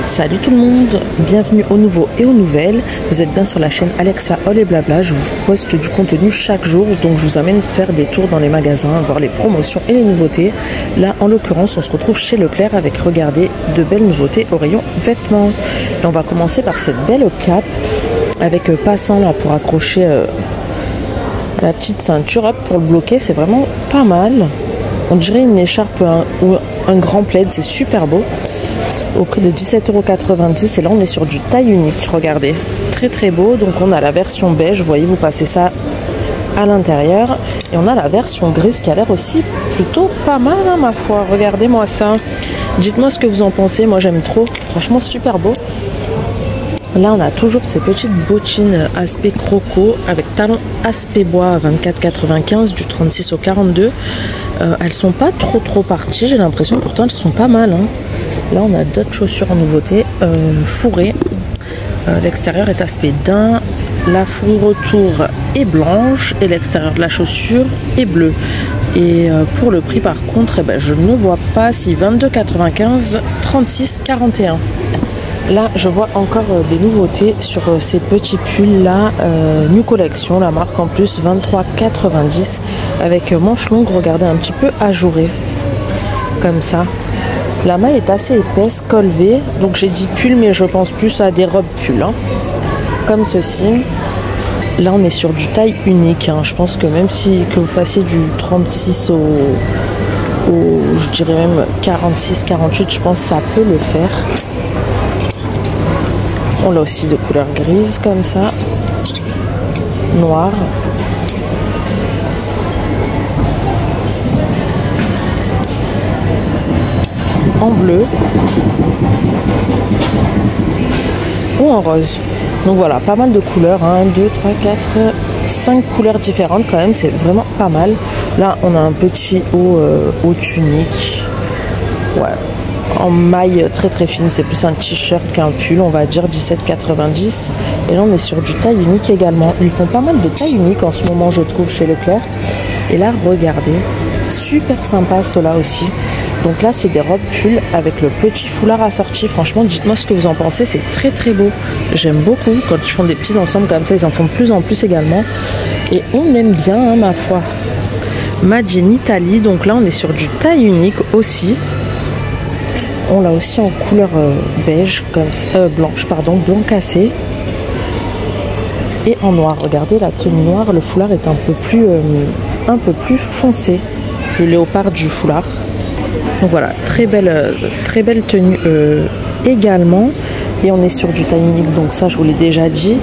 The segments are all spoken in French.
Salut tout le monde, bienvenue aux nouveaux et aux nouvelles. Vous êtes bien sur la chaîne Alexa Haul et Blabla. Je vous poste du contenu chaque jour, donc je vous amène faire des tours dans les magasins, voir les promotions et les nouveautés. Là, en l'occurrence, on se retrouve chez Leclerc avec, regardez, de belles nouveautés au rayon vêtements. Et on va commencer par cette belle cape avec passant là pour accrocher la petite ceinture. Hop, pour le bloquer, c'est vraiment pas mal. On dirait une écharpe ou un grand plaid, c'est super beau. Au prix de 17,90 €. Et là, on est sur du taille unique. Regardez, très très beau. Donc, on a la version beige. Vous voyez, vous passez ça à l'intérieur. Et on a la version grise qui a l'air aussi plutôt pas mal, hein, ma foi. Regardez-moi ça. Dites-moi ce que vous en pensez. Moi, j'aime trop. Franchement, super beau. Là, on a toujours ces petites bottines aspect croco avec talons aspect bois à 24,95 du 36 au 42. Elles sont pas trop parties, j'ai l'impression. Pourtant, elles sont pas mal. Hein. Là, on a d'autres chaussures en nouveauté fourrées. L'extérieur est aspect daim. La fourrure autour est blanche et l'extérieur de la chaussure est bleu. Et pour le prix, par contre, eh ben, je ne vois pas si 22,95, 36,41. Là, je vois encore des nouveautés sur ces petits pulls là, New Collection, la marque en plus, 23,90 avec manches longues, regardez, un petit peu ajourées, comme ça. La maille est assez épaisse, col V, donc j'ai dit pull, mais je pense plus à des robes pull, hein, comme ceci. Là, on est sur du taille unique, hein. Je pense que même si que vous fassiez du 36 au je dirais même 46, 48, je pense que ça peut le faire. On l'a aussi de couleur grise comme ça, noir, en bleu ou en rose. Donc voilà, pas mal de couleurs, 1, 2, 3, 4, 5 couleurs différentes quand même, c'est vraiment pas mal. Là, on a un petit haut tunique, ouais, en maille très fine, c'est plus un t-shirt qu'un pull, on va dire 17,90. Et là, on est sur du taille unique également. Ils font pas mal de taille unique en ce moment, je trouve, chez Leclerc. Et là, regardez, super sympa ceux-là aussi. Donc là, c'est des robes pull avec le petit foulard assorti. Franchement, dites-moi ce que vous en pensez, c'est très beau. J'aime beaucoup quand ils font des petits ensembles comme ça, ils en font de plus en plus également. Et on aime bien, hein, ma foi. Made in Italy, donc là, on est sur du taille unique aussi. On l'a aussi en couleur beige, comme blanche, pardon, blanc cassé. Et en noir, regardez la tenue noire, le foulard est un peu plus foncé. Le léopard du foulard. Donc voilà, très belle tenue également. Et on est sur du taille unique, donc ça je vous l'ai déjà dit.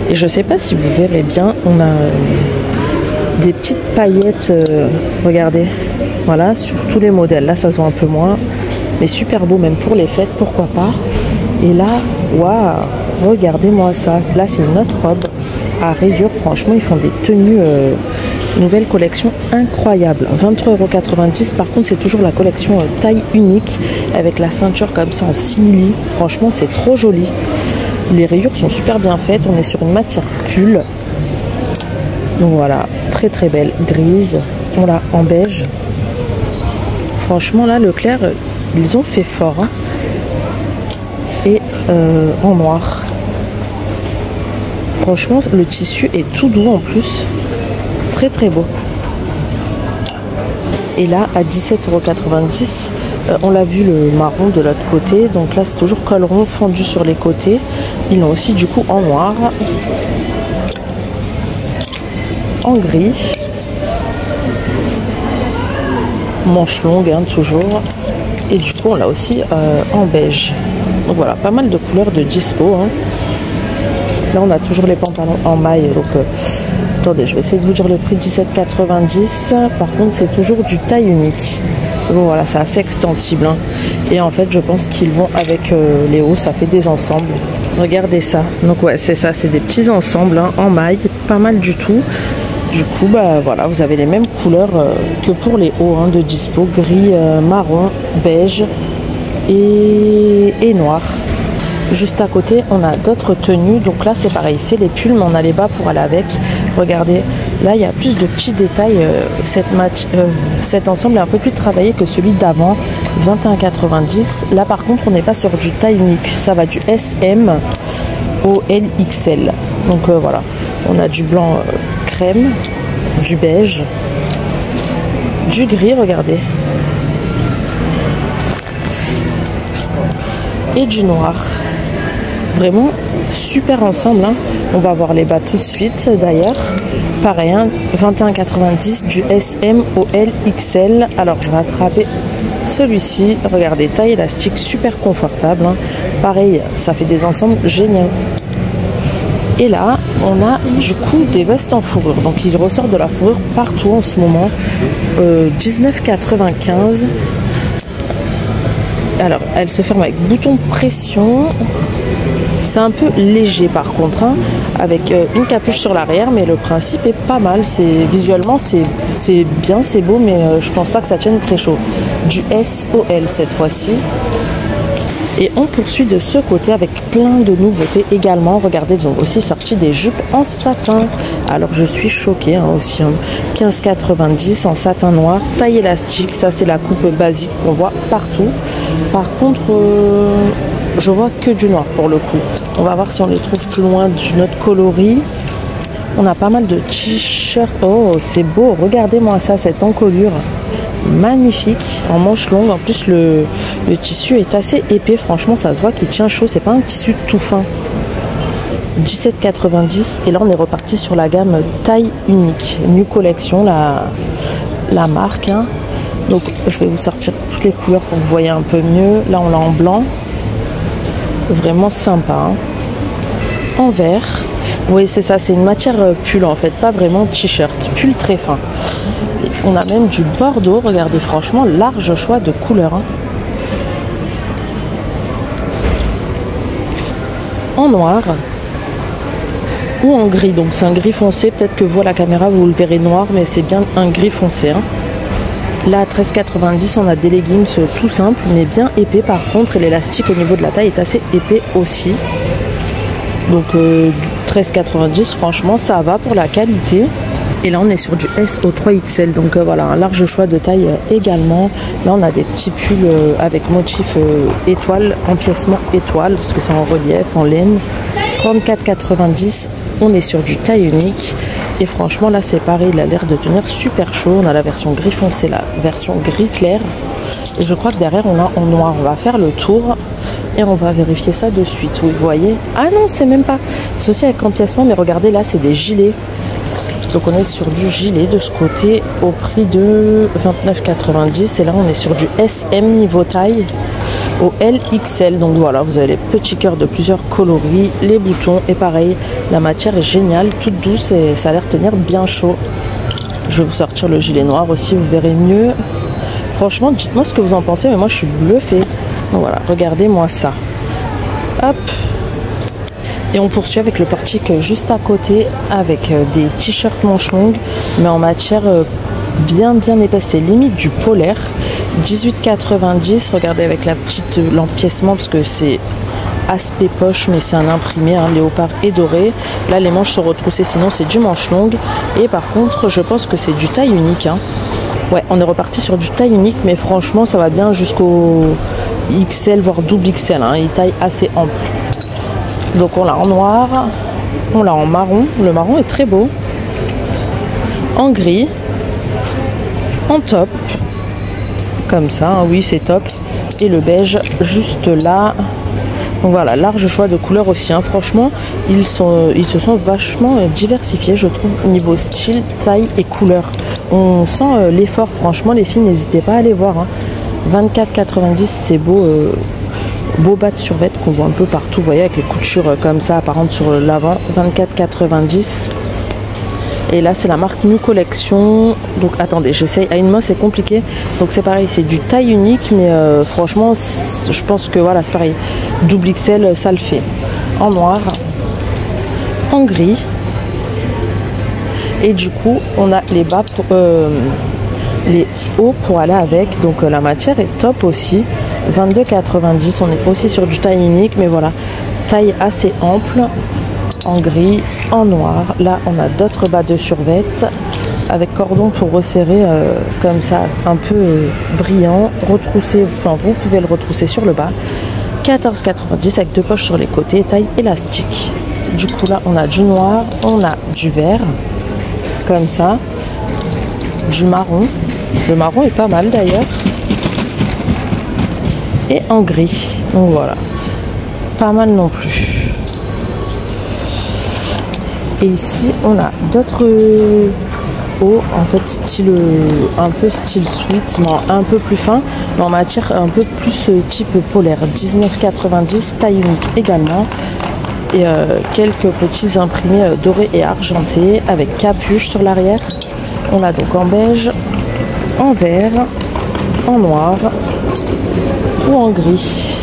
Et je sais pas si vous verrez bien, on a des petites paillettes, regardez, voilà, sur tous les modèles. Là ça se voit un peu moins, mais super beau même pour les fêtes, pourquoi pas. Et là, waouh, regardez-moi ça. Là c'est une autre robe à rayures, franchement ils font des tenues nouvelle collection incroyable, 23,90 €. Par contre, c'est toujours la collection taille unique avec la ceinture comme ça en simili. Franchement, c'est trop joli. Les rayures sont super bien faites. On est sur une matière pull. Donc voilà, très belle, grise. On l'a en beige. Franchement, là, Leclerc, ils ont fait fort. Hein. Et en noir. Franchement, le tissu est tout doux en plus. Très beau. Et là à 17,90 €, on l'a vu le marron de l'autre côté, donc là c'est toujours col rond fendu sur les côtés. Ils l'ont aussi du coup en noir, en gris, manche longue, hein, toujours, et du coup on l'a aussi en beige. Donc voilà, pas mal de couleurs de dispo, hein. Là on a toujours les pantalons en maille, donc attendez, je vais essayer de vous dire le prix, 17,90 €. Par contre, c'est toujours du taille unique. Bon, voilà, c'est assez extensible. Hein. Et en fait, je pense qu'ils vont avec les hauts, ça fait des ensembles. Regardez ça. Donc, ouais, c'est ça, c'est des petits ensembles, hein, en maille. Pas mal du tout. Du coup, bah voilà, vous avez les mêmes couleurs que pour les hauts, hein, de dispo. Gris, marron, beige et noir. Juste à côté, on a d'autres tenues. Donc là, c'est pareil, c'est les pulls, mais on a les bas pour aller avec. Regardez, Là, il y a plus de petits détails. Cet ensemble est un peu plus travaillé que celui d'avant, 21,90. Là, par contre, on n'est pas sur du taille unique. Ça va du SM au LXL. Donc voilà, on a du blanc crème, du beige, du gris, regardez, et du noir. Vraiment super ensemble, hein. On va voir les bas tout de suite d'ailleurs. Pareil, hein, 21,90 du SM au LXL. Alors je vais attraper celui-ci. Regardez, taille élastique, super confortable, hein. Pareil, ça fait des ensembles géniaux. Et là, on a du coup des vestes en fourrure. Donc il ressort de la fourrure partout en ce moment. 19,95. Alors, elle se ferme avec bouton pression. C'est un peu léger par contre, hein, avec une capuche sur l'arrière, mais le principe est pas mal. Visuellement, c'est bien, c'est beau, mais je pense pas que ça tienne très chaud. Du S au L cette fois-ci. Et on poursuit de ce côté avec plein de nouveautés également. Regardez, ils ont aussi sorti des jupes en satin. Alors je suis choquée, hein, aussi. Hein. 15,90 en satin noir, taille élastique. Ça c'est la coupe basique qu'on voit partout. Par contre, je vois que du noir pour le coup. On va voir si on les trouve plus loin d'une autre coloris. On a pas mal de t-shirts. Oh, c'est beau. Regardez-moi ça, cette encolure. Magnifique, en manche longue. En plus le tissu est assez épais, franchement ça se voit qu'il tient chaud, c'est pas un tissu tout fin. 17,90 et là on est reparti sur la gamme taille unique, New Collection, la marque, hein. Donc je vais vous sortir toutes les couleurs pour que vous voyez un peu mieux. Là on l'a en blanc, vraiment sympa, hein. En vert, oui c'est ça, c'est une matière pull en fait, pas vraiment t-shirt, pull très fin. On a même du bordeaux, regardez, franchement, large choix de couleurs, hein. En noir ou en gris, donc c'est un gris foncé, peut-être que vous à la caméra vous le verrez noir, mais c'est bien un gris foncé, hein. Là à 13,90 on a des leggings tout simples, mais bien épais par contre, et l'élastique au niveau de la taille est assez épais aussi. Donc 13,90, franchement ça va pour la qualité. Et là on est sur du S au 3XL, donc voilà, un large choix de taille également. Là on a des petits pulls avec motif étoile, empiècement étoile, parce que c'est en relief, en laine. 34,90, on est sur du taille unique. Et franchement là c'est pareil, il a l'air de tenir super chaud. On a la version gris foncé, la version gris clair. Et je crois que derrière on a en noir. On va faire le tour et on va vérifier ça de suite. Oui, vous voyez. Ah non, c'est même pas. C'est aussi avec empiècement, mais regardez là c'est des gilets. Donc on est sur du gilet de ce côté au prix de 29,90 et là on est sur du SM niveau taille au LXL. Donc voilà, vous avez les petits cœurs de plusieurs coloris, les boutons et pareil, la matière est géniale, toute douce et ça a l'air de tenir bien chaud. Je vais vous sortir le gilet noir aussi, vous verrez mieux. Franchement, dites-moi ce que vous en pensez, mais moi je suis bluffée. Donc voilà, regardez-moi ça. Hop. Et on poursuit avec le portique juste à côté avec des t-shirts manches longues, mais en matière bien épaisse, c'est limite du polaire. 18,90, regardez avec l'empiècement parce que c'est aspect poche, mais c'est un imprimé, hein, léopard et doré. Là les manches sont retroussées, sinon c'est du manche longue. Et par contre je pense que c'est du taille unique, hein. Ouais, on est reparti sur du taille unique, mais franchement ça va bien jusqu'au XL voire double XL, hein, il taille assez ample. Donc on l'a en noir, on l'a en marron, le marron est très beau, en gris, en top, comme ça, hein, oui c'est top, et le beige juste là. Donc voilà, large choix de couleurs aussi, hein. Franchement ils se sont vachement diversifiés je trouve, niveau style, taille et couleur. On sent l'effort, franchement les filles n'hésitez pas à aller voir, hein. 24,90 c'est beau. Beau bas de survêt qu'on voit un peu partout, vous voyez, avec les coutures comme ça apparentes sur l'avant. 24,90. Et là c'est la marque New Collection. Donc attendez, j'essaye à une main, c'est compliqué. Donc c'est pareil, c'est du taille unique, mais franchement je pense que voilà c'est pareil, double XL ça le fait. En noir, en gris, et du coup on a les bas pour les hauts pour aller avec. Donc la matière est top aussi. 22,90, on est aussi sur du taille unique, mais voilà, taille assez ample. en gris, en noir. Là, on a d'autres bas de survêt avec cordon pour resserrer comme ça, un peu brillant. Retroussé, enfin, vous pouvez le retrousser sur le bas. 14,90 avec 2 poches sur les côtés, taille élastique. Du coup, là, on a du noir, on a du vert, comme ça, du marron. Le marron est pas mal d'ailleurs. Et en gris. Donc voilà. Pas mal non plus. Et ici, on a d'autres hauts, en fait, style un peu style sweat, mais un peu plus fin, mais en matière un peu plus type polaire. 19,90, taille unique également. Et quelques petits imprimés dorés et argentés avec capuche sur l'arrière. On l'a donc en beige, en vert, en noir ou en gris.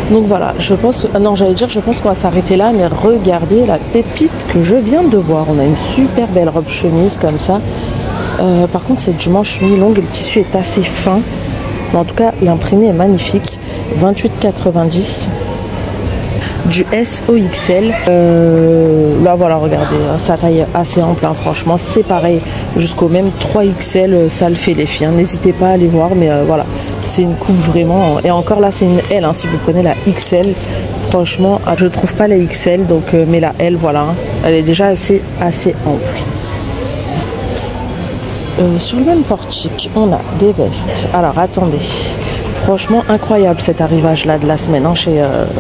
Donc voilà, je pense, non j'allais dire je pense qu'on va s'arrêter là, mais regardez la pépite que je viens de voir. On a une super belle robe chemise comme ça. Par contre c'est du manche mi-longue, le tissu est assez fin. Mais en tout cas l'imprimé est magnifique. 28,90. Du SOXL. Là voilà, regardez, sa taille assez ample, hein, franchement c'est pareil jusqu'au même 3XL, ça le fait les filles, hein. N'hésitez pas à aller voir, mais voilà, c'est une coupe vraiment, et encore là c'est une L, hein, si vous prenez la XL, franchement je trouve pas la XL, donc mais la L voilà, hein, elle est déjà assez ample. Sur le même portique on a des vestes. Alors attendez, franchement incroyable cet arrivage là de la semaine, hein,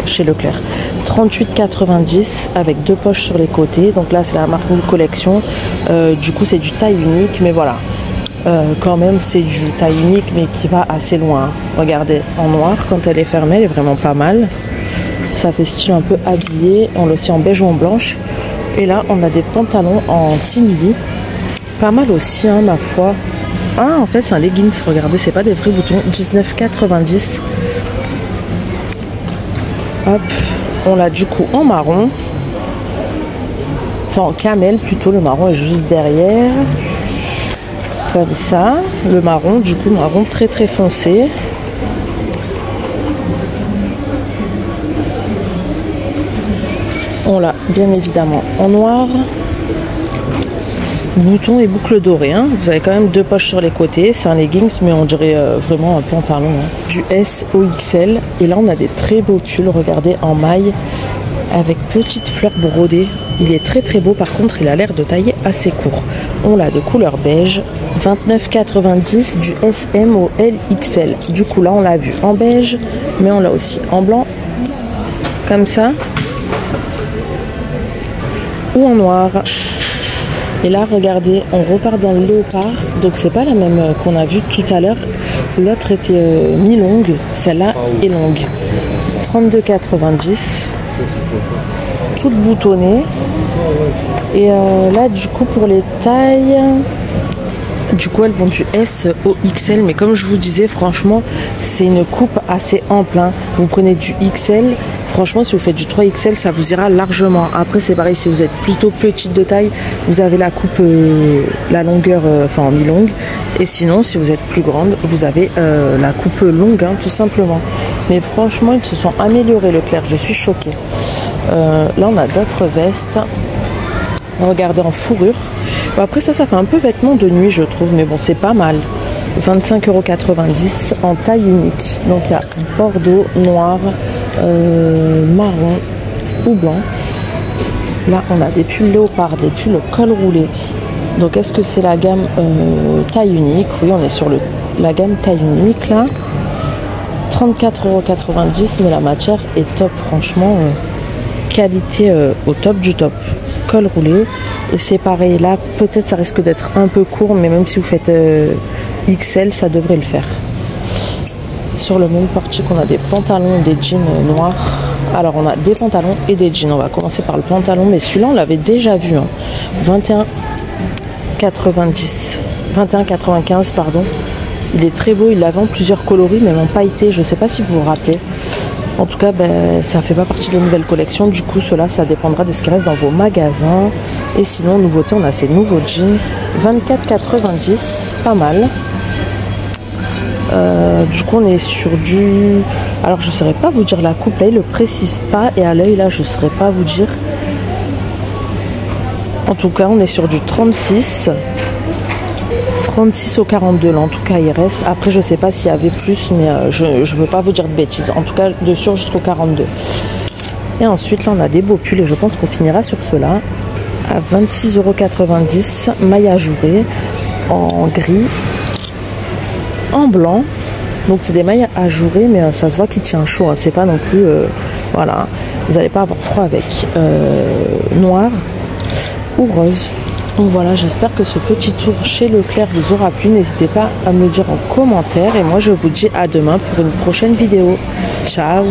chez Leclerc. 38,90 avec 2 poches sur les côtés. Donc là c'est la marque New Collection, du coup c'est du taille unique, mais voilà, quand même c'est du taille unique mais qui va assez loin. Regardez, en noir quand elle est fermée, elle est vraiment pas mal, ça fait style un peu habillé. On l'a aussi en beige ou en blanche. Et là on a des pantalons en simili, pas mal aussi, hein, ma foi. Ah en fait c'est un leggings, regardez, c'est pas des vrais boutons. 19,90. Hop, on l'a du coup en marron, enfin en camel plutôt, le marron est juste derrière, comme ça. Le marron, du coup marron très très foncé. On l'a bien évidemment en noir, boutons et boucles dorées, hein. Vous avez quand même 2 poches sur les côtés, c'est un leggings mais on dirait vraiment un pantalon, hein. Du SOXL. Et là on a des très beaux pulls, regardez, en maille avec petites fleurs brodées. Il est très très beau, par contre il a l'air de tailler assez court. On l'a de couleur beige. 29,90 du SM au LXL. Du coup là on l'a vu en beige, mais on l'a aussi en blanc comme ça, ou en noir. Et là regardez, on repart dans le léopard, donc c'est pas la même qu'on a vue tout à l'heure. L'autre était mi-longue, celle-là est longue. 32,90, toute boutonnée. Et là du coup pour les tailles, du coup elles vont du S au XL, mais comme je vous disais, franchement c'est une coupe assez ample, hein. Vous prenez du XL, franchement si vous faites du 3XL ça vous ira largement. Après c'est pareil, si vous êtes plutôt petite de taille, vous avez la coupe, la longueur, enfin en mi-longue. Et sinon si vous êtes plus grande, vous avez la coupe longue, hein, tout simplement. Mais franchement ils se sont améliorés Leclerc, je suis choquée. Là on a d'autres vestes, regardez, en fourrure. Bon, après ça fait un peu vêtement de nuit je trouve, mais bon c'est pas mal. 25,90 € en taille unique. Donc il y a bordeaux, noir, marron ou blanc. Là on a des pulls léopard, des pulls col roulé. Donc est-ce que c'est la gamme taille unique? Oui, on est sur la gamme taille unique là. 34,90 €, mais la matière est top, franchement, qualité au top du top. Col roulé, et c'est pareil là, peut-être ça risque d'être un peu court, mais même si vous faites XL ça devrait le faire. Sur le même portique on a des pantalons, des jeans noirs. Alors on a des pantalons et des jeans, on va commencer par le pantalon, mais celui-là on l'avait déjà vu, hein. 21,95 pardon. Il est très beau, il l'avait en plusieurs coloris, même en pailleté, je sais pas si vous vous rappelez. En tout cas, ça fait pas partie de la nouvelle collection. Du coup, cela, ça dépendra de ce qui reste dans vos magasins. Et sinon, nouveauté, on a ces nouveaux jeans. 24,90, pas mal. Du coup, on est sur du Alors je ne saurais pas vous dire la coupe, là il ne le précise pas et à l'œil là je ne saurais pas vous dire. En tout cas on est sur du 36 au 42 là en tout cas il reste. Après je sais pas s'il y avait plus mais je veux pas vous dire de bêtises. En tout cas de sûr jusqu'au 42. Et ensuite là on a des beaux pulls et je pense qu'on finira sur ceux-là à 26,90 €, maille ajourée en gris, en blanc. Donc c'est des mailles ajourées mais ça se voit qu'il tient chaud, hein. C'est pas non plus voilà, vous n'allez pas avoir froid avec. Noir ou rose. Donc voilà, j'espère que ce petit tour chez Leclerc vous aura plu. N'hésitez pas à me le dire en commentaire et moi je vous dis à demain pour une prochaine vidéo. Ciao.